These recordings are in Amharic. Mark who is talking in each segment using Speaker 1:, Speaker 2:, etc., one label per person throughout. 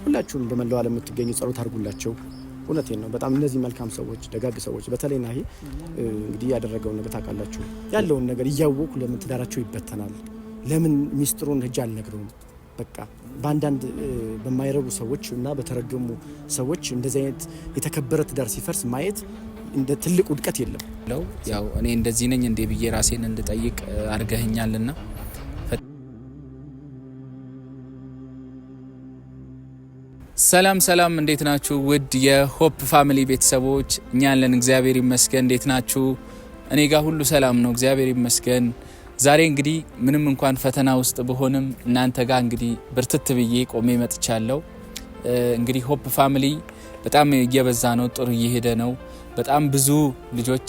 Speaker 1: ሁላችሁም በመላው ዓለም የምትገኙ ጸሎት አድርጉላቸው። እውነቴን ነው። በጣም እነዚህ መልካም ሰዎች፣ ደጋግ ሰዎች በተለይ ናሂ እንግዲህ ያደረገው ነገር ታውቃላችሁ። ያለውን ነገር እያወቁ ለምን ትዳራቸው ይበተናል? ለምን ሚስጥሩን ሄጄ አልነግረውም? በቃ በአንዳንድ በማይረቡ ሰዎች እና በተረገሙ ሰዎች እንደዚህ አይነት የተከበረ ትዳር ሲፈርስ ማየት እንደ ትልቅ ውድቀት የለም።
Speaker 2: ያው እኔ እንደዚህ ነኝ እንዴ ብዬ ራሴን እንድጠይቅ አርገህኛልና ሰላም እንዴት ናችሁ? ውድ የሆፕ ፋሚሊ ቤተሰቦች እኛ ያለን እግዚአብሔር ይመስገን። እንዴት ናችሁ? እኔ ጋር ሁሉ ሰላም ነው፣ እግዚአብሔር ይመስገን። ዛሬ እንግዲህ ምንም እንኳን ፈተና ውስጥ በሆንም እናንተ ጋር እንግዲህ ብርትት ብዬ ቆሜ መጥቻለሁ። እንግዲህ ሆፕ ፋሚሊ በጣም እየበዛ ነው፣ ጥሩ እየሄደ ነው። በጣም ብዙ ልጆች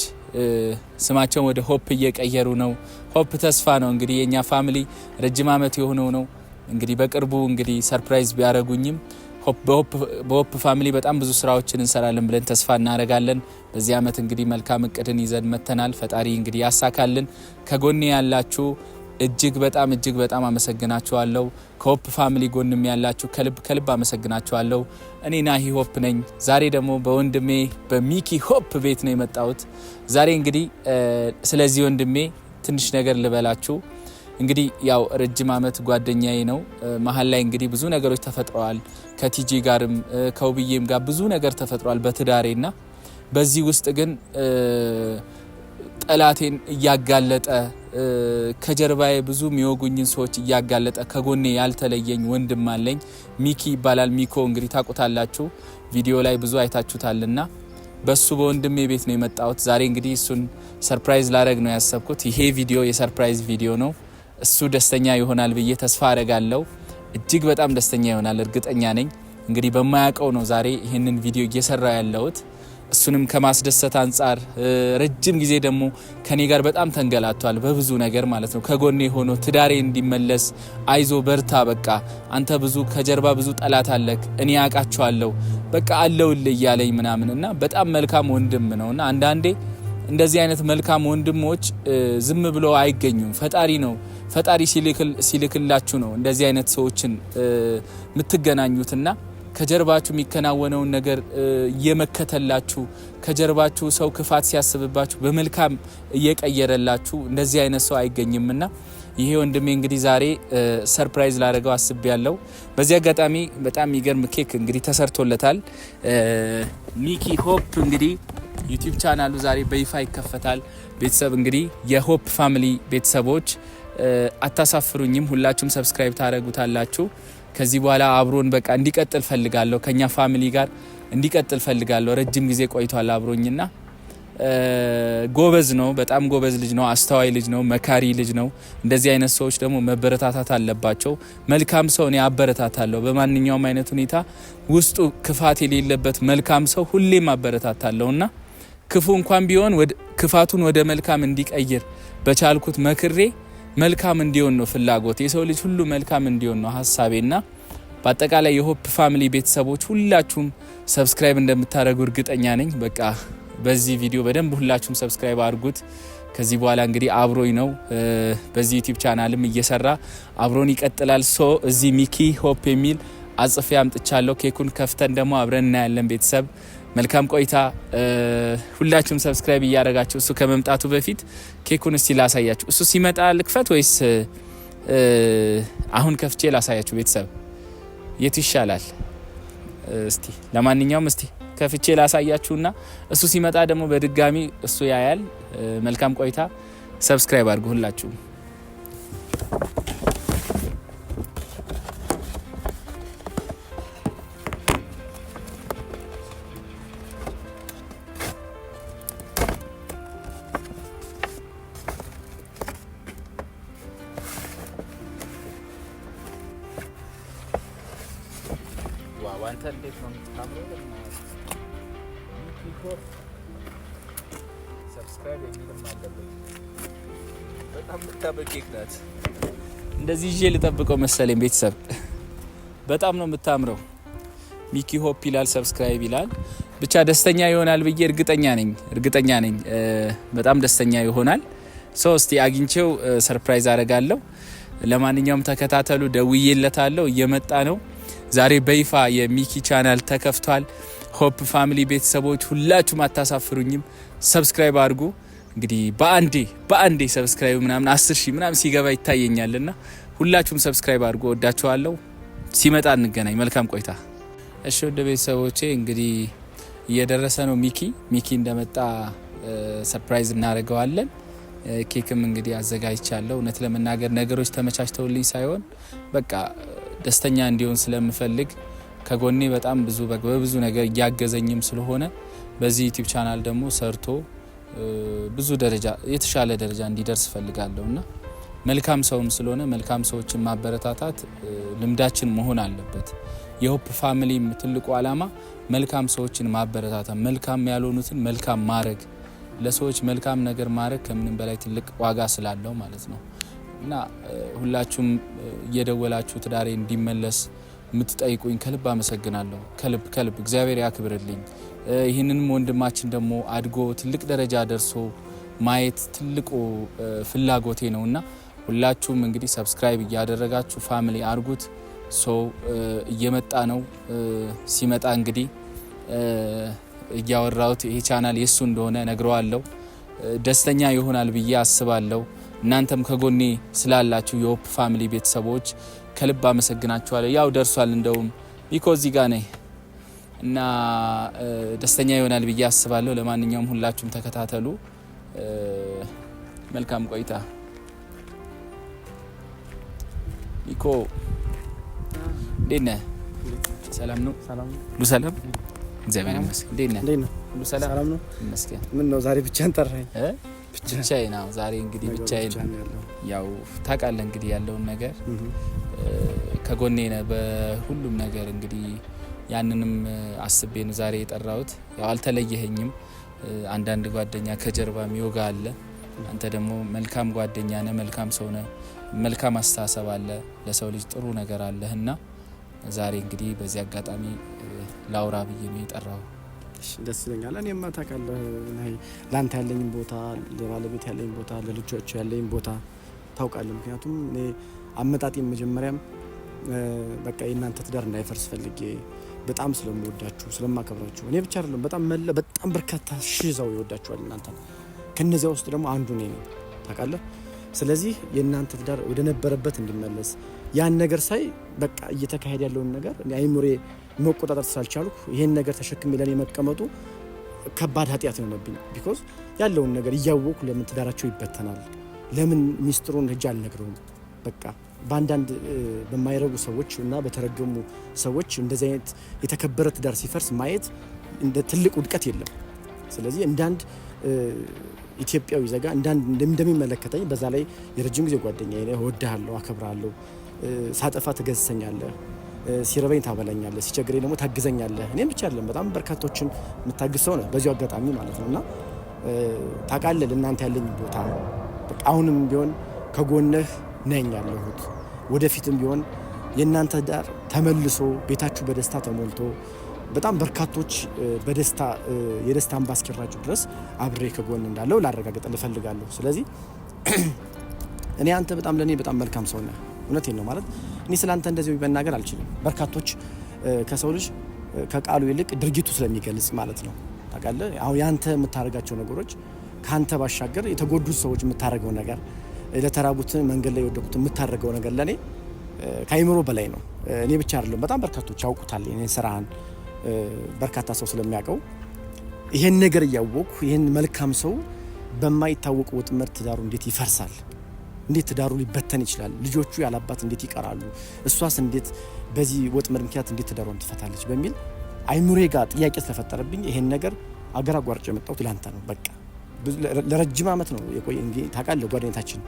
Speaker 2: ስማቸውን ወደ ሆፕ እየቀየሩ ነው። ሆፕ ተስፋ ነው። እንግዲህ የኛ ፋሚሊ ረጅም ዓመት የሆነው ነው። እንግዲህ በቅርቡ እንግዲህ ሰርፕራይዝ ቢያረጉኝም በሆፕ ፋሚሊ በጣም ብዙ ስራዎችን እንሰራለን ብለን ተስፋ እናደርጋለን። በዚህ ዓመት እንግዲህ መልካም እቅድን ይዘን መተናል። ፈጣሪ እንግዲህ ያሳካልን። ከጎኔ ያላችሁ እጅግ በጣም አመሰግናችኋለሁ። ከሆፕ ፋሚሊ ጎንም ያላችሁ ከልብ አመሰግናችኋለሁ። እኔ ናሂ ሆፕ ነኝ። ዛሬ ደግሞ በወንድሜ በሚኪ ሆፕ ቤት ነው የመጣሁት። ዛሬ እንግዲህ ስለዚህ ወንድሜ ትንሽ ነገር ልበላችሁ። እንግዲህ ያው ረጅም ዓመት ጓደኛዬ ነው። መሀል ላይ እንግዲህ ብዙ ነገሮች ተፈጥረዋል። ከቲጂ ጋርም ከውብዬም ጋር ብዙ ነገር ተፈጥሯል በትዳሬና በዚህ ውስጥ ግን ጠላቴን እያጋለጠ ከጀርባዬ ብዙ የሚወጉኝን ሰዎች እያጋለጠ ከጎኔ ያልተለየኝ ወንድም አለኝ። ሚኪ ይባላል። ሚኮ እንግዲህ ታውቁታላችሁ፣ ቪዲዮ ላይ ብዙ አይታችሁታልና በሱ በወንድሜ ቤት ነው የመጣሁት። ዛሬ እንግዲህ እሱን ሰርፕራይዝ ላረግ ነው ያሰብኩት። ይሄ ቪዲዮ የሰርፕራይዝ ቪዲዮ ነው። እሱ ደስተኛ ይሆናል ብዬ ተስፋ አረጋለሁ። እጅግ በጣም ደስተኛ ይሆናል እርግጠኛ ነኝ። እንግዲህ በማያውቀው ነው ዛሬ ይህንን ቪዲዮ እየሰራ ያለሁት። እሱንም ከማስደሰት አንጻር ረጅም ጊዜ ደግሞ ከኔ ጋር በጣም ተንገላቷል በብዙ ነገር ማለት ነው። ከጎኔ ሆኖ ትዳሬ እንዲመለስ አይዞ በርታ፣ በቃ አንተ ብዙ ከጀርባ ብዙ ጠላት አለክ፣ እኔ ያውቃቸዋለሁ፣ በቃ አለውልህ እያለኝ ምናምን እና በጣም መልካም ወንድም ነውና አንዳንዴ እንደዚህ አይነት መልካም ወንድሞች ዝም ብሎ አይገኙም። ፈጣሪ ሲልክላችሁ ነው እንደዚህ አይነት ሰዎችን የምትገናኙትና ከጀርባችሁ የሚከናወነውን ነገር እየመከተላችሁ ከጀርባችሁ ሰው ክፋት ሲያስብባችሁ በመልካም እየቀየረላችሁ እንደዚህ አይነት ሰው አይገኝምና ይሄ ወንድሜ እንግዲህ ዛሬ ሰርፕራይዝ ላደርገው አስቤያለሁ። በዚህ አጋጣሚ በጣም የሚገርም ኬክ እንግዲህ ተሰርቶለታል። ሚኪ ሆፕ እንግዲህ ዩቲዩብ ቻናሉ ዛሬ በይፋ ይከፈታል። ቤተሰብ እንግዲህ የሆፕ ፋሚሊ ቤተሰቦች አታሳፍሩኝም፣ ሁላችሁም ሰብስክራይብ ታደርጉታላችሁ። ከዚህ በኋላ አብሮን በቃ እንዲቀጥል ፈልጋለሁ፣ ከኛ ፋሚሊ ጋር እንዲቀጥል ፈልጋለሁ። ረጅም ጊዜ ቆይቷል አብሮኝና ጎበዝ ነው፣ በጣም ጎበዝ ልጅ ነው፣ አስተዋይ ልጅ ነው፣ መካሪ ልጅ ነው። እንደዚህ አይነት ሰዎች ደግሞ መበረታታት አለባቸው። መልካም ሰው እኔ አበረታታለሁ። በማንኛውም አይነት ሁኔታ ውስጡ ክፋት የሌለበት መልካም ሰው ሁሌም አበረታታለሁና ክፉ እንኳን ቢሆን ክፋቱን ወደ መልካም እንዲቀይር በቻልኩት መክሬ መልካም እንዲሆን ነው ፍላጎት። የሰው ልጅ ሁሉ መልካም እንዲሆን ነው ሀሳቤና በአጠቃላይ የሆፕ ፋሚሊ ቤተሰቦች ሁላችሁም ሰብስክራይብ እንደምታደርጉ እርግጠኛ ነኝ። በቃ በዚህ ቪዲዮ በደንብ ሁላችሁም ሰብስክራይብ አድርጉት። ከዚህ በኋላ እንግዲህ አብሮኝ ነው በዚህ ዩቲዩብ ቻናልም እየሰራ አብሮን ይቀጥላል። እዚህ ሚኪ ሆፕ የሚል አጽፌ አምጥቻለሁ። ኬኩን ከፍተን ደግሞ አብረን እናያለን። ቤተሰብ መልካም ቆይታ። ሁላችሁም ሰብስክራይብ እያደረጋችሁ እሱ ከመምጣቱ በፊት ኬኩን እስቲ ላሳያችሁ። እሱ ሲመጣ ልክፈት ወይስ አሁን ከፍቼ ላሳያችሁ? ቤተሰብ የቱ ይሻላል? እስቲ ለማንኛውም እስቲ ከፍቼ ላሳያችሁና እሱ ሲመጣ ደግሞ በድጋሚ እሱ ያያል። መልካም ቆይታ። ሰብስክራይብ አድርጉ ሁላችሁም። አንተ እንዴት ነው የምታምረው? ሰብስክራይብ የሚልም አለበት። በጣም የምታምር ኬክ ናት። እንደዚህ ይዤ ልጠብቀው መሰለኝ። ቤተሰብ በጣም ነው የምታምረው። ሚኪ ሆፕ ይላል፣ ሰብስክራይብ ይላል። ብቻ ደስተኛ ይሆናል ብዬ እርግጠኛ ነኝ። በጣም ደስተኛ ይሆናል። እስቲ አግኝቼው ሰርፕራይዝ አደርጋለሁ። ለማንኛውም ተከታተሉ። ደውዬለታለሁ፣ እየመጣ ነው። ዛሬ በይፋ የሚኪ ቻናል ተከፍቷል። ሆፕ ፋሚሊ ቤተሰቦች ሁላችሁም አታሳፍሩኝም። ሰብስክራይብ አድርጉ። እንግዲህ በአንዴ ሰብስክራይብ ምናምን 10,000 ምናምን ሲገባ ይታየኛልና ሁላችሁም ሰብስክራይብ አድርጉ። ወዳችኋለሁ። ሲመጣ እንገናኝ። መልካም ቆይታ። እሺ ወደ ቤተሰቦቼ እንግዲህ እየደረሰ ነው። ሚኪ እንደመጣ ሰርፕራይዝ እናደርገዋለን። ኬክም እንግዲህ አዘጋጅቻለሁ። እውነት ለመናገር ነገሮች ተመቻችተውልኝ ሳይሆን በቃ ደስተኛ እንዲሆን ስለምፈልግ ከጎኔ በጣም በብዙ ነገር እያገዘኝም ስለሆነ በዚህ ዩቲዩብ ቻናል ደግሞ ሰርቶ ብዙ ደረጃ የተሻለ ደረጃ እንዲደርስ ፈልጋለሁና መልካም ሰውም ስለሆነ መልካም ሰዎችን ማበረታታት ልምዳችን መሆን አለበት። የሆፕ ፋሚሊ ትልቁ ዓላማ መልካም ሰዎችን ማበረታታት፣ መልካም ያልሆኑትን መልካም ማድረግ፣ ለሰዎች መልካም ነገር ማድረግ ከምንም በላይ ትልቅ ዋጋ ስላለው ማለት ነው እና ሁላችሁም እየደወላችሁ ትዳሬ እንዲመለስ የምትጠይቁኝ ከልብ አመሰግናለሁ። ከልብ እግዚአብሔር ያክብርልኝ። ይህንንም ወንድማችን ደግሞ አድጎ ትልቅ ደረጃ ደርሶ ማየት ትልቁ ፍላጎቴ ነውና ሁላችሁም እንግዲህ ሰብስክራይብ እያደረጋችሁ ፋሚሊ አርጉት። እየመጣ ነው። ሲመጣ እንግዲህ እያወራሁት ይሄ ቻናል የሱ እንደሆነ ነግረዋለሁ። ደስተኛ ይሆናል ብዬ አስባለሁ። እናንተም ከጎኔ ስላላችሁ የሆፕ ፋሚሊ ቤተሰቦች ከልብ አመሰግናችኋለሁ። ያው ደርሷል። እንደውም ቢኮ እዚህ ጋር ነኝ እና ደስተኛ ይሆናል ብዬ አስባለሁ። ለማንኛውም ሁላችሁም ተከታተሉ። መልካም ቆይታ። ቢኮ እንዴት ነህ? ሰላም ነው? ሁሉ ሰላም? እግዚአብሔር ይመስገን። እንዴት ነህ? ሁሉ ሰላም ነው? ይመስገን።
Speaker 1: ምን ነው ዛሬ ብቻህን ጠራኸኝ?
Speaker 2: ብቻዬን ነው ዛሬ እንግዲህ ብቻዬን። ያው ታውቃለህ እንግዲህ ያለውን ነገር ከጎኔ ነህ በሁሉም ነገር። እንግዲህ ያንንም አስቤ ነው ዛሬ የጠራሁት። ያው አልተለየኸኝም። አንዳንድ ጓደኛ ከጀርባ የሚወጋ አለ። አንተ ደግሞ መልካም ጓደኛ ነህ፣ መልካም ሰው ነህ፣ መልካም አስተሳሰብ አለ፣ ለሰው ልጅ ጥሩ ነገር አለህና ዛሬ እንግዲህ በዚህ አጋጣሚ ላውራ ብዬ ነው የጠራው።
Speaker 1: ደስ ይለኛል። እኔማ ታውቃለህ ለአንተ ያለኝን ቦታ፣ ለባለቤት ያለኝን ቦታ፣ ለልጆች ያለኝን ቦታ ታውቃለህ። ምክንያቱም እኔ አመጣጤም መጀመሪያም በቃ የእናንተ ትዳር እንዳይፈርስ ፈልጌ በጣም ስለምወዳችሁ ስለማከብራችሁ፣ እኔ ብቻ አይደለም በጣም በርካታ ሺህ ሰው ይወዳችኋል እናንተ። ከነዚያ ውስጥ ደግሞ አንዱ ነኝ ታውቃለህ። ስለዚህ የእናንተ ትዳር ወደ ነበረበት እንዲመለስ ያን ነገር ሳይ በቃ እየተካሄደ ያለውን ነገር አይምሬ መቆጣጠር ስላልቻልኩ ይሄን ነገር ተሸክሜ ለኔ መቀመጡ ከባድ ኃጢአት ነው። ቢኮዝ ያለውን ነገር እያወኩ ለምን ትዳራቸው ይበተናል? ለምን ሚስጥሩን ሄጄ አልነግረውም? በቃ በአንዳንድ በማይረጉ ሰዎች እና በተረገሙ ሰዎች እንደዚህ አይነት የተከበረ ትዳር ሲፈርስ ማየት እንደ ትልቅ ውድቀት የለም። ስለዚህ እንዳንድ ኢትዮጵያዊ ዜጋ እንደሚመለከተኝ በዛ ላይ የረጅም ጊዜ ጓደኛዬ ነህ፣ እወድሃለሁ፣ አከብራለሁ። ሳጠፋ ትገስጸኛለህ፣ ሲረበኝ ታበላኛለህ፣ ሲቸግረኝ ደግሞ ታግዘኛለህ። እኔም ብቻ አይደለም በጣም በርካቶችን የምታግዝ ሰው ነህ በዚሁ አጋጣሚ ማለት ነውና ታውቃለህ ለእናንተ ያለኝ ቦታ በቃ አሁንም ቢሆን ከጎንህ ነኝ ያለሁት። ወደፊትም ቢሆን የእናንተ ዳር ተመልሶ ቤታችሁ በደስታ ተሞልቶ በጣም በርካቶች የደስታ አምባ እስኪራጩ ድረስ አብሬ ከጎን እንዳለው ላረጋግጥልህ እፈልጋለሁ። ስለዚህ እኔ አንተ በጣም ለኔ በጣም መልካም ሰው ነህ። እውነቴን ነው ማለት እኔ ስላንተ እንደዚህ መናገር አልችልም። በርካቶች ከሰው ልጅ ከቃሉ ይልቅ ድርጊቱ ስለሚገልጽ ማለት ነው። ታውቃለህ አሁን ያንተ የምታደርጋቸው ነገሮች ካንተ ባሻገር የተጎዱት ሰዎች የምታደርገው ነገር፣ ለተራቡት መንገድ ላይ የወደቁት የምታደርገው ነገር ለኔ ከአይምሮ በላይ ነው። እኔ ብቻ አይደለም በጣም በርካቶች ያውቁታል የኔን ስራህን በርካታ ሰው ስለሚያውቀው ይሄን ነገር እያወቁ ይሄን መልካም ሰው በማይታወቅ ወጥመድ ትዳሩ እንዴት ይፈርሳል? እንዴት ትዳሩ ሊበተን ይችላል? ልጆቹ ያላባት እንዴት ይቀራሉ? እሷስ እንዴት በዚህ ወጥመድ ምክንያት እንዴት ትዳሯን ትፈታለች? በሚል አይምሬ ጋር ጥያቄ ስለፈጠረብኝ ይሄን ነገር አገር አቋርጬ የመጣሁት ላንተ ነው። በቃ ለረጅም ዓመት ነው የቆየ እንግዲህ ታውቃለህ ጓደኝነታችን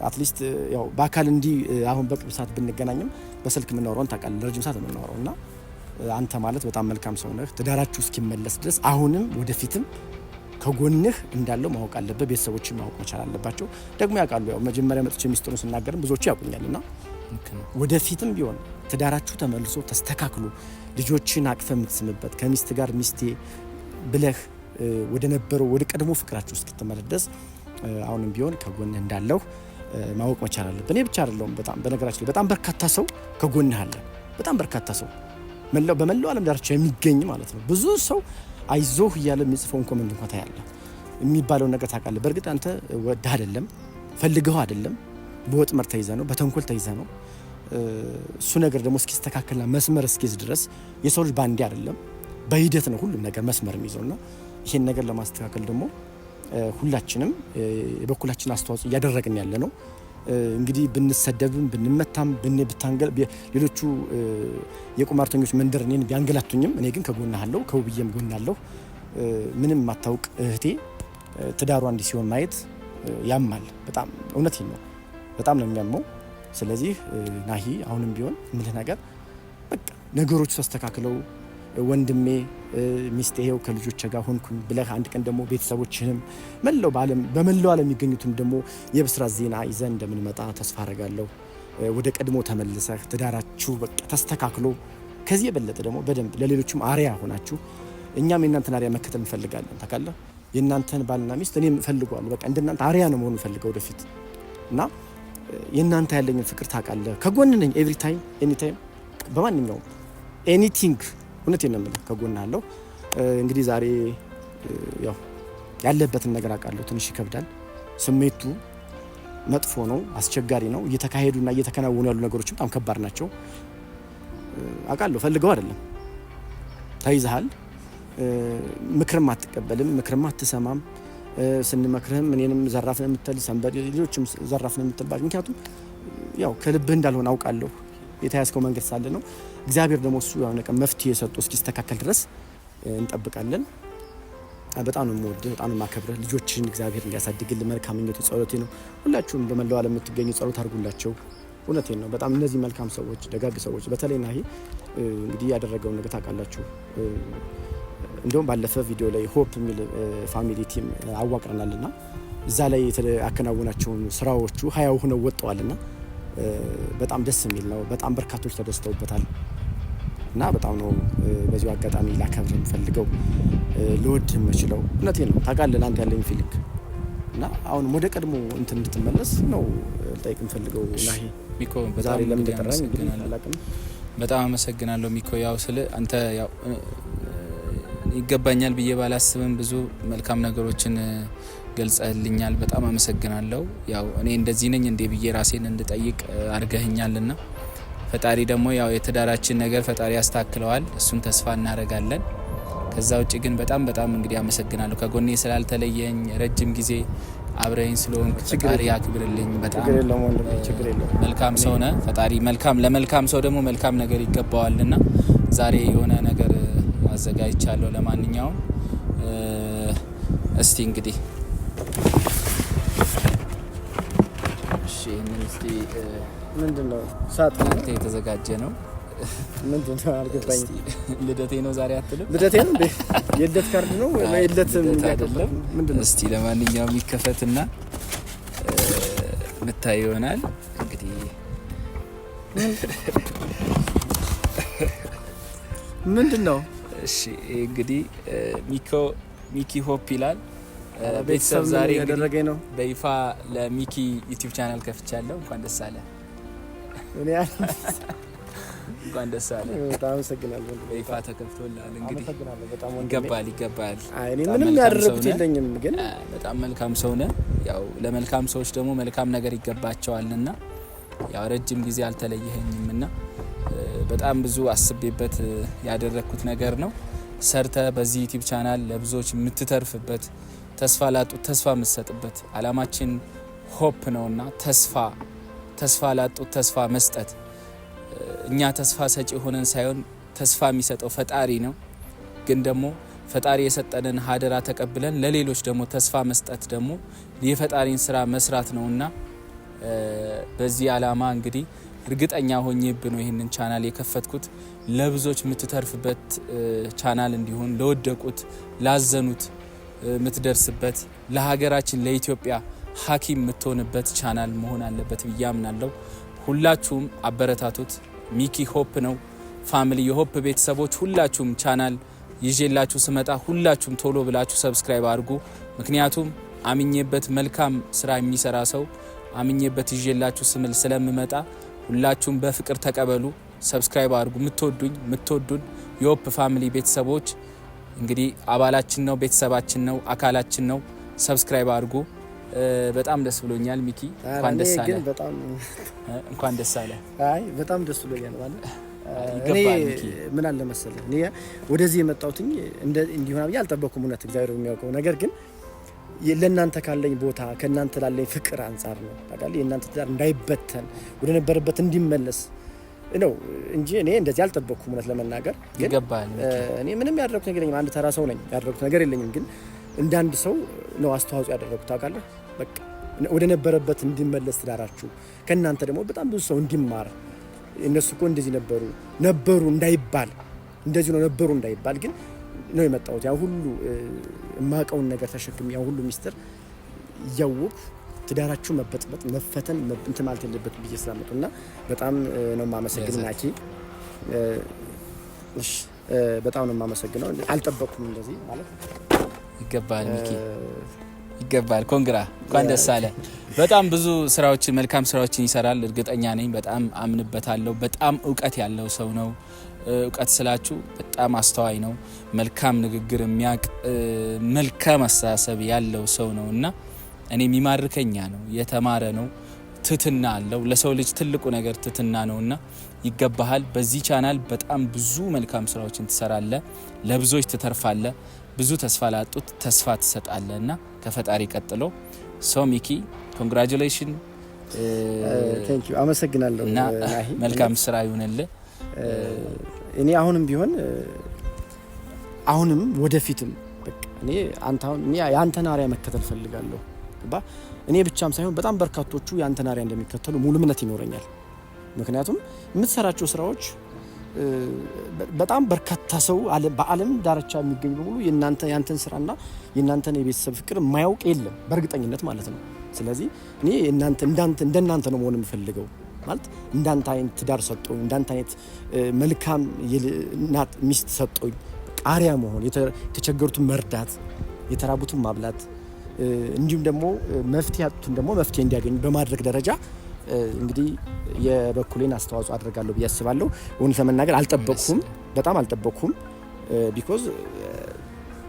Speaker 1: አትሊስት ያው በአካል እንዲህ አሁን በቅርብ ሰዓት ብንገናኝም በስልክ የምናወራውን ታውቃለህ ለረጅም ሰዓት የምናወራው እና አንተ ማለት በጣም መልካም ሰው ነህ። ትዳራችሁ እስኪመለስ ድረስ አሁንም ወደፊትም ከጎንህ እንዳለው ማወቅ አለበት። ቤተሰቦችን ማወቅ መቻል አለባቸው። ደግሞ ያውቃሉ። ያው መጀመሪያ መጥቼ ሚስጥሩን ስናገርም ብዙዎቹ ያውቁኛልና ወደፊትም ቢሆን ትዳራችሁ ተመልሶ ተስተካክሎ ልጆችን አቅፈ የምትስምበት ከሚስት ጋር ሚስቴ ብለህ ወደ ነበረው ወደ ቀድሞ ፍቅራችሁ እስክትመለስ ድረስ አሁንም ቢሆን ከጎንህ እንዳለው ማወቅ መቻል አለብን። እኔ ብቻ አይደለሁም። በጣም በነገራችን ላይ በጣም በርካታ ሰው ከጎንህ አለ። በጣም በርካታ ሰው በመላው ዓለም ዳርቻ የሚገኝ ማለት ነው። ብዙ ሰው አይዞህ እያለ የሚጽፈውን ኮሜንት እንኳን ታያለህ። የሚባለውን ነገር ታውቃለህ። በእርግጥ አንተ ወደህ አይደለም ፈልገው አይደለም፣ በወጥመድ ተይዘህ ነው፣ በተንኮል ተይዘህ ነው። እሱ ነገር ደግሞ እስኪስተካከልና መስመር እስኪይዝ ድረስ የሰው ልጅ ባንዴ አይደለም በሂደት ነው ሁሉም ነገር መስመር የሚይዘውና ይሄን ነገር ለማስተካከል ደግሞ ሁላችንም የበኩላችን አስተዋጽኦ እያደረግን ያለ ነው። እንግዲህ ብንሰደብም ብንመታም ብታንገል ሌሎቹ የቁማርተኞች መንደር እኔን ቢያንገላቱኝም እኔ ግን ከጎንህ አለሁ፣ ከውብዬም ጎን አለሁ። ምንም ማታውቅ እህቴ ትዳሯ እንዲህ ሲሆን ማየት ያማል። በጣም እውነቴን ነው፣ በጣም ነው የሚያመው። ስለዚህ ናሂ አሁንም ቢሆን ምልህ ነገር በቃ ነገሮቹ ተስተካክለው ወንድሜ ሚስቴ ይኸው ከልጆች ጋር ሆንኩኝ ብለህ አንድ ቀን ደግሞ ቤተሰቦችህንም በመላው ዓለም የሚገኙትን ደግሞ የብስራት ዜና ይዘን እንደምንመጣ ተስፋ አረጋለሁ። ወደ ቀድሞ ተመልሰህ ትዳራችሁ በቃ ተስተካክሎ ከዚህ የበለጠ ደግሞ በደንብ ለሌሎችም አሪያ ሆናችሁ እኛም የእናንተን አሪያ መከተል እንፈልጋለን። ታውቃለህ የእናንተን ባልና ሚስት እኔም እፈልገዋለሁ። በቃ እንደናንተ አሪያ ነው መሆን ፈልገው ወደፊት እና የእናንተ ያለኝን ፍቅር ታውቃለህ። ከጎን ነኝ ኤቭሪ ታይም ኤኒ ታይም በማንኛውም ኤኒቲንግ እውነቴን ነው የምልህ ከጎን አለው። እንግዲህ ዛሬ ያው ያለበትን ነገር አውቃለሁ። ትንሽ ይከብዳል። ስሜቱ መጥፎ ነው፣ አስቸጋሪ ነው። እየተካሄዱና እየተከናወኑ ያሉ ነገሮች በጣም ከባድ ናቸው አውቃለሁ። ፈልገው አይደለም ተይዘሃል። ምክርም አትቀበልም፣ ምክርም አትሰማም። ስንመክርህም እኔንም ዘራፍ ነው የምትል ሰንበድ ሌሎችም ዘራፍ ነው የምትል ምክንያቱም ያው ከልብህ እንዳልሆነ አውቃለሁ። የተያዝከው መንገድ ሳለ ነው። እግዚአብሔር ደግሞ እሱ ያው ነገር መፍትሄ ሰጥቶ እስኪስተካከል ድረስ እንጠብቃለን። በጣም ነው የምወድህ፣ በጣም ነው የማከብርህ። ልጆችን እግዚአብሔር እንዲያሳድግልህ መልካም ምኞቴ ጸሎቴ ነው። ሁላችሁም በመላው ዓለም የምትገኙ ጸሎት አድርጉላቸው። እውነቴን ነው። በጣም እነዚህ መልካም ሰዎች፣ ደጋግ ሰዎች በተለይ ናሂ እንግዲህ ያደረገውን ነገር ታውቃላችሁ። እንደውም ባለፈ ቪዲዮ ላይ ሆፕ የሚል ፋሚሊ ቲም አዋቅረናልና እዛ ላይ ያከናወናቸውን ስራዎቹ 20 ሆነው ወጥተዋልና በጣም ደስ የሚል ነው። በጣም በርካቶች ተደስተውበታል እና በጣም ነው በዚሁ አጋጣሚ ላከብር የምፈልገው ልወድ የምችለው እውነቴን ነው። ታውቃለህ ለአንተ ያለኝ ፊሊንግ እና አሁን ወደ ቀድሞ እንትን እንድትመለስ ነው ልጠይቅ የምፈልገው። ናሂ
Speaker 2: ሚኮ
Speaker 1: ዛሬ ለምን እንደጠራኝ እንግዲህ አላውቅም።
Speaker 2: በጣም አመሰግናለሁ ሚኮ። ያው ስለ አንተ ያው ይገባኛል ብዬ ባላስብም ብዙ መልካም ነገሮችን ገልጸህልኛል። በጣም አመሰግናለሁ። ያው እኔ እንደዚህ ነኝ እንዴ ብዬ ራሴን እንድጠይቅ አድርገህኛልና ፈጣሪ ደግሞ ያው የትዳራችን ነገር ፈጣሪ ያስተካክለዋል። እሱን ተስፋ እናደርጋለን። ከዛ ውጭ ግን በጣም እንግዲህ አመሰግናለሁ ከጎኔ ስላልተለየኝ ረጅም ጊዜ አብረኝ ስለሆንክ ፈጣሪ ያክብርልኝ። በጣም መልካም ሰው ነህ። ፈጣሪ ለመልካም ሰው ደግሞ መልካም ነገር ይገባዋልና ዛሬ የሆነ ነገር አዘጋጅቻለሁ። ለማንኛውም እስቲ እንግዲህ እሺ እንስቲ
Speaker 1: ምንድነው ሳጥን
Speaker 2: የተዘጋጀ ነው።
Speaker 1: ምንድነው አልገባኝም።
Speaker 2: ልደቴ ነው ዛሬ አትልም?
Speaker 1: ልደቴ ነው እንዴ? የልደት ካርድ ነው ወይ የልደት
Speaker 2: አይደለም? ምንድነው? እስቲ ለማንኛውም ይከፈትና ምታይ ይሆናል እንግዲህ
Speaker 1: ምንድነው?
Speaker 2: እሺ እንግዲህ ሚኪ ሆፕ ይላል። ቤተሰብ ዛሬ ያደረገኝ ነው። በይፋ ለሚኪ ዩቲዩብ ቻናል ከፍቻለሁ። እንኳን ደስ አለ። እኔ እንኳን ደስ አለ። በጣም አመሰግናለሁ። በይፋ ተከፍቶላል። እንግዲህ ይገባል። እኔ ምንም ያደረኩት የለኝም፣ ግን በጣም መልካም ሰው ነህ። ያው ለመልካም ሰዎች ደግሞ መልካም ነገር ይገባቸዋልና ያው ረጅም ጊዜ አልተለየኸኝምና በጣም ብዙ አስቤበት ያደረኩት ነገር ነው። ሰርተ በዚህ ዩቲዩብ ቻናል ለብዙዎች የምትተርፍበት ተስፋ ላጡት ተስፋ የምትሰጥበት አላማችን ሆፕ ነውና ተስፋ ላጡት ተስፋ መስጠት። እኛ ተስፋ ሰጪ ሆነን ሳይሆን ተስፋ የሚሰጠው ፈጣሪ ነው። ግን ደግሞ ፈጣሪ የሰጠንን ሀደራ ተቀብለን ለሌሎች ደግሞ ተስፋ መስጠት ደግሞ የፈጣሪን ስራ መስራት ነውና በዚህ አላማ እንግዲህ እርግጠኛ ሆኜብህ ነው ይህንን ቻናል የከፈትኩት። ለብዙዎች የምትተርፍበት ቻናል እንዲሆን፣ ለወደቁት ላዘኑት የምትደርስበት፣ ለሀገራችን ለኢትዮጵያ ሐኪም የምትሆንበት ቻናል መሆን አለበት ብዬ አምናለሁ። ሁላችሁም አበረታቱት። ሚኪ ሆፕ ነው ፋሚሊ፣ የሆፕ ቤተሰቦች ሁላችሁም ቻናል ይዤላችሁ ስመጣ ሁላችሁም ቶሎ ብላችሁ ሰብስክራይብ አድርጉ። ምክንያቱም አምኜበት መልካም ስራ የሚሰራ ሰው አምኜበት ይዤላችሁ ስለምመጣ ሁላችሁም በፍቅር ተቀበሉ። ሰብስክራይብ አድርጉ። ምትወዱን የሆፕ ፋሚሊ ቤተሰቦች እንግዲህ አባላችን ነው፣ ቤተሰባችን ነው፣ አካላችን ነው። ሰብስክራይብ አድርጉ። በጣም ደስ ብሎኛል ሚኪ፣ እንኳን ደስ አለ። እንኳን ደስ አለ።
Speaker 1: አይ በጣም ደስ ብሎኛል ማለት እኔ ምን አለ መሰለህ እኔ ወደዚህ የመጣሁት እንዲሆን ብዬ አልጠበኩም። እውነት እግዚአብሔር የሚያውቀው ነገር ግን ለእናንተ ካለኝ ቦታ ከእናንተ ላለኝ ፍቅር አንጻር ነው። ታውቃለህ የእናንተ ትዳር እንዳይበተን ወደ ነበረበት እንዲመለስ ነው እንጂ እኔ እንደዚህ አልጠበቅኩም። እውነት ለመናገር ግን
Speaker 2: ይገባል።
Speaker 1: እኔ ምንም ያደረኩት ነገር የለኝም። አንድ ተራ ሰው ነኝ። ያደረኩት ነገር የለኝም። ግን እንደ አንድ ሰው ነው አስተዋጽኦ ያደረኩት። ታውቃለህ በቃ ወደ ነበረበት እንዲመለስ ትዳራችሁ ከእናንተ ደግሞ በጣም ብዙ ሰው እንዲማር እነሱ እኮ እንደዚህ ነበሩ እንዳይባል እንደዚህ ነው ነበሩ እንዳይባል ግን ነው የመጣሁት። ያ ሁሉ የማውቀውን ነገር ተሸክም ያ ሁሉ ሚስጥር እያወቅሁ ትዳራችሁ መበጥበጥ መፈተን እንትን ማለት የለበት ብዬ ስላመጡና በጣም ነው የማመሰግነው ናኪ። እሺ በጣም ነው የማመሰግነው። አልጠበቅኩም እንደዚህ ማለት
Speaker 2: ይገባል ሚኪ ይገባል። ኮንግራ እንኳን ደስ አለ። በጣም ብዙ ስራዎችን መልካም ስራዎችን ይሰራል እርግጠኛ ነኝ። በጣም አምንበታለሁ። በጣም እውቀት ያለው ሰው ነው። እውቀት ስላችሁ በጣም አስተዋይ ነው። መልካም ንግግር የሚያውቅ መልካም አስተሳሰብ ያለው ሰው ነውና እኔ የሚማርከኛ ነው። የተማረ ነው። ትትና አለው። ለሰው ልጅ ትልቁ ነገር ትትና ነውና ይገባሃል። በዚህ ቻናል በጣም ብዙ መልካም ስራዎችን ትሰራለህ። ለብዙዎች ትተርፋለህ። ብዙ ተስፋ ላጡት ተስፋ ትሰጣለህና ከፈጣሪ ቀጥሎ ሶ ሚኪ ኮንግራቹሌሽን
Speaker 1: ቴንክ ዩ አመሰግናለሁ።
Speaker 2: እና መልካም ስራ ይሁንልህ።
Speaker 1: እኔ አሁንም ቢሆን አሁንም ወደፊትም በቃ እኔ ያንተን አርአያ መከተል ፈልጋለሁ። እኔ ብቻም ሳይሆን በጣም በርካቶቹ ያንተን አርአያ እንደሚከተሉ ሙሉ እምነት ይኖረኛል። ምክንያቱም የምትሰራቸው ስራዎች በጣም በርካታ ሰው በዓለም ዳርቻ የሚገኙ በሙሉ ያንተን ስራና የናንተን የቤተሰብ ፍቅር የማያውቅ የለም በእርግጠኝነት ማለት ነው። ስለዚህ እኔ እንደናንተ ነው መሆን የምፈልገው ማለት እንዳንተ አይነት ትዳር ሰጠኝ፣ እንዳንተ አይነት መልካም እናት ሚስት ሰጠኝ። ቃሪያ መሆን፣ የተቸገሩትን መርዳት፣ የተራቡትን ማብላት እንዲሁም ደግሞ መፍትሄ ያጡትን ደግሞ መፍትሄ እንዲያገኙ በማድረግ ደረጃ እንግዲህ የበኩሌን አስተዋጽኦ አድርጋለሁ ብዬ አስባለሁ። እውነት ለመናገር አልጠበቅኩም፣ በጣም አልጠበቅኩም። ቢኮዝ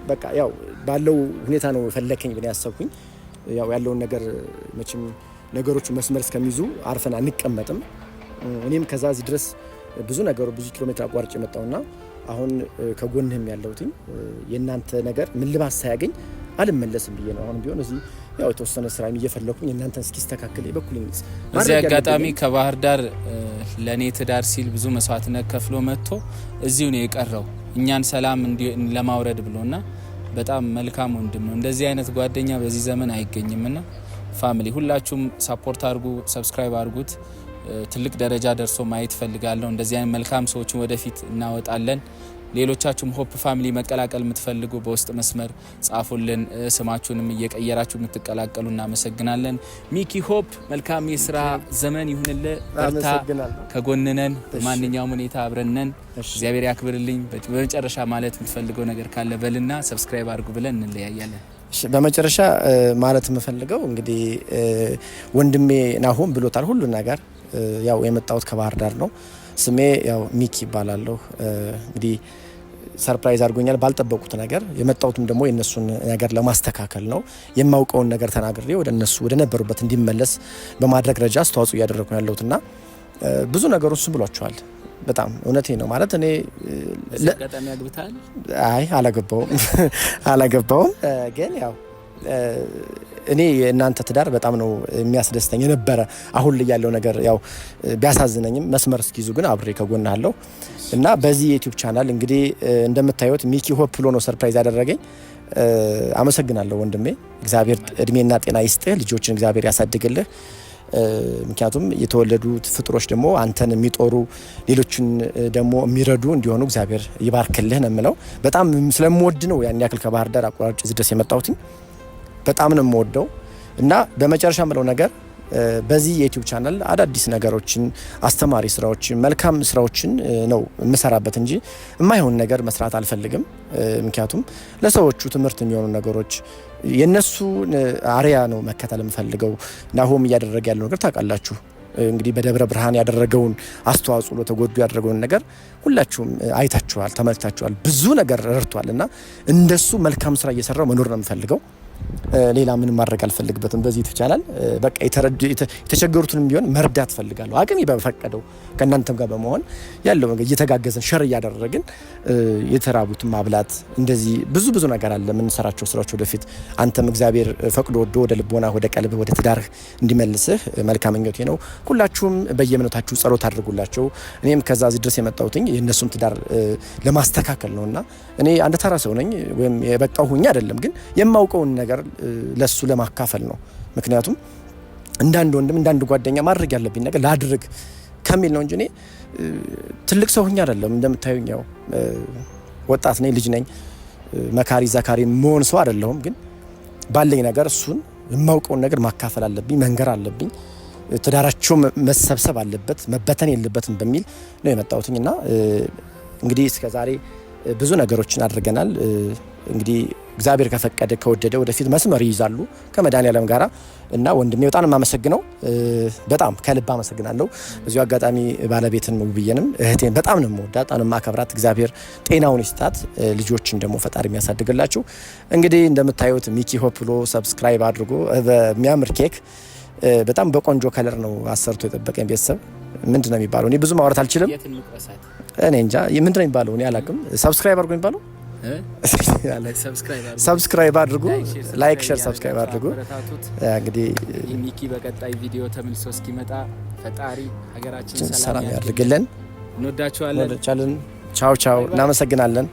Speaker 1: በቃ ያው ባለው ሁኔታ ነው ፈለከኝ ብዬ ያሰብኩኝ። ያው ያለውን ነገር መቼም ነገሮቹ መስመር እስከሚይዙ አርፈን አንቀመጥም። እኔም ከዛ እዚህ ድረስ ብዙ ኪሎ ሜትር አቋርጬ መጣውና አሁን ከጎንህም ያለሁትኝ የእናንተ ነገር ምን ልባስ ሳያገኝ አልመለስም ብዬ ነው። አሁን ቢሆን እዚህ ያው የተወሰነ ስራ እየፈለኩኝ እናንተን እስኪስተካከል የበኩሌን
Speaker 2: እዚህ አጋጣሚ ከባህር ዳር ለኔ ትዳር ሲል ብዙ መስዋዕትነት ከፍሎ መጥቶ እዚሁ ነው የቀረው እኛን ሰላም ለማውረድ ብሎና በጣም መልካም ወንድም ነው። እንደዚህ አይነት ጓደኛ በዚህ ዘመን አይገኝምና ፋሚሊ ሁላችሁም ሳፖርት አድርጉ፣ ሰብስክራይብ አድርጉት። ትልቅ ደረጃ ደርሶ ማየት ፈልጋለሁ። እንደዚህ አይነት መልካም ሰዎችን ወደፊት እናወጣለን። ሌሎቻችሁም ሆፕ ፋሚሊ መቀላቀል የምትፈልጉ በውስጥ መስመር ጻፉልን። ስማችሁንም እየቀየራችሁ የምትቀላቀሉ እናመሰግናለን። ሚኪ ሆፕ መልካም የስራ ዘመን ይሁንልህ። በርታ፣ ከጎንነን፣ በማንኛውም ሁኔታ አብረነን። እግዚአብሔር ያክብርልኝ። በመጨረሻ ማለት የምትፈልገው ነገር ካለ በልና ሰብስክራይብ አድርጉ ብለን እንለያያለን።
Speaker 1: በመጨረሻ ማለት የምፈልገው እንግዲህ ወንድሜ ናሆም ብሎታል ሁሉ ነገር። ያው የመጣሁት ከባህር ዳር ነው። ስሜ ያው ሚኪ ይባላለሁ። እንግዲህ ሰርፕራይዝ አድርጎኛል ባልጠበቁት ነገር። የመጣሁትም ደግሞ የነሱን ነገር ለማስተካከል ነው። የማውቀውን ነገር ተናግሬ ወደ እነሱ ወደ ነበሩበት እንዲመለስ በማድረግ ደረጃ አስተዋጽኦ እያደረኩ ነው ያለሁትና ብዙ ነገሮች ብሏቸዋል። በጣም እውነቴ ነው ማለት እኔ
Speaker 2: ለቀጣሚ ያግብታል።
Speaker 1: አይ አላገባውም ግን ያው እኔ የእናንተ ትዳር በጣም ነው የሚያስደስተኝ የነበረ። አሁን ላይ ያለው ነገር ያው ቢያሳዝነኝም መስመር እስኪይዙ ግን አብሬ ከጎን አለው እና በዚህ የዩቲዩብ ቻናል እንግዲህ እንደምታዩት ሚኪ ሆፕ ብሎ ነው ሰርፕራይዝ ያደረገኝ። አመሰግናለሁ ወንድሜ። እግዚአብሔር እድሜና ጤና ይስጥህ፣ ልጆችን እግዚአብሔር ያሳድግልህ። ምክንያቱም የተወለዱት ፍጥሮች ደግሞ አንተን የሚጦሩ ሌሎችን ደግሞ የሚረዱ እንዲሆኑ እግዚአብሔር ይባርክልህ ነው የምለው። በጣም ስለምወድ ነው ያን ያክል ከባህር ዳር አቋራጭ እዚህ ድረስ የመጣሁት። በጣም ነው የምወደው እና በመጨረሻ የምለው ነገር በዚህ የዩቲዩብ ቻናል አዳዲስ ነገሮችን፣ አስተማሪ ስራዎችን፣ መልካም ስራዎችን ነው የምሰራበት እንጂ የማይሆን ነገር መስራት አልፈልግም። ምክንያቱም ለሰዎቹ ትምህርት የሚሆኑ ነገሮች የነሱ አሪያ ነው መከተል የምፈልገው። ናሆም እያደረገ ያለው ነገር ታውቃላችሁ እንግዲህ በደብረ ብርሃን ያደረገውን አስተዋጽኦ ለተጎዱ ያደረገውን ነገር ሁላችሁም አይታችኋል፣ ተመልክታችኋል። ብዙ ነገር ረድቷል እና እንደሱ መልካም ስራ እየሰራው መኖር ነው የምፈልገው። ሌላ ምንም ማድረግ አልፈልግበትም። በዚህ ይቻላል በቃ የተቸገሩትንም ቢሆን መርዳት ፈልጋለሁ አቅሜ በፈቀደው ከእናንተም ጋር በመሆን ያለው ነገር እየተጋገዘን ሸር እያደረግን የተራቡትን ማብላት እንደዚህ ብዙ ነገር አለ የምንሰራቸው ስራዎች ወደፊት አንተም እግዚአብሔር ፈቅዶ ወዶ ወደ ልቦና ወደ ቀልብ ወደ ትዳርህ እንዲመልስህ መልካም ምኞቴ ነው። ሁላችሁም በየእምነታችሁ ጸሎት አድርጉላቸው። እኔም ከዛ እዚህ ድረስ የመጣሁትኝ የእነሱን ትዳር ለማስተካከል ነውና እኔ አንድ ተራ ሰው ነኝ ወይም የበቃው ሁኛ አይደለም፣ ግን የማውቀውን ነገር ለሱ ለማካፈል ነው። ምክንያቱም እንዳንድ ወንድም እንዳንድ ጓደኛ ማድረግ ያለብኝ ነገር ላድርግ ከሚል ነው እንጂ እኔ ትልቅ ሰው ሁኛ አይደለም። እንደምታዩኝ ያው ወጣት ነኝ፣ ልጅ ነኝ፣ መካሪ ዘካሪ መሆን ሰው አይደለሁም። ግን ባለኝ ነገር እሱን የማውቀውን ነገር ማካፈል አለብኝ፣ መንገር አለብኝ። ትዳራቸው መሰብሰብ አለበት፣ መበተን የለበትም በሚል ነው የመጣሁትኝ እና እንግዲህ እስከዛሬ ብዙ ነገሮችን አድርገናል። እንግዲህ እግዚአብሔር ከፈቀደ ከወደደ ወደፊት መስመር ይይዛሉ ከመድኃኒዓለም ጋራ እና ወንድሜ በጣም የማመሰግነው በጣም ከልብ አመሰግናለሁ። በዚሁ አጋጣሚ ባለቤትን ውብዬንም እህቴን በጣም ነው የምወዳት፣ በጣም ማከብራት። እግዚአብሔር ጤናውን ይስጣት፣ ልጆችን ደግሞ ፈጣሪ የሚያሳድግላችሁ። እንግዲህ እንደምታዩት ሚኪ ሆፕ ብሎ ሰብስክራይብ አድርጎ በሚያምር ኬክ በጣም በቆንጆ ከለር ነው አሰርቶ የጠበቀኝ። ቤተሰብ ምንድን ነው የሚባለው? እኔ ብዙ ማውራት አልችልም። እኔ እንጃ ምንድን ነው የሚባለው? እኔ አላውቅም። ሰብስክራይብ አድርጎ የሚባለው ሰብስክራይብ አድርጉ፣ ላይክ ሼር ሰብስክራይብ አድርጉ። እንግዲህ
Speaker 2: ሚኪ በቀጣይ ቪዲዮ ተመልሶ እስኪመጣ ፈጣሪ ሀገራችን
Speaker 1: ሰላም ያድርግልን።
Speaker 2: እንወዳችኋለን።
Speaker 1: ቻው ቻው። እናመሰግናለን።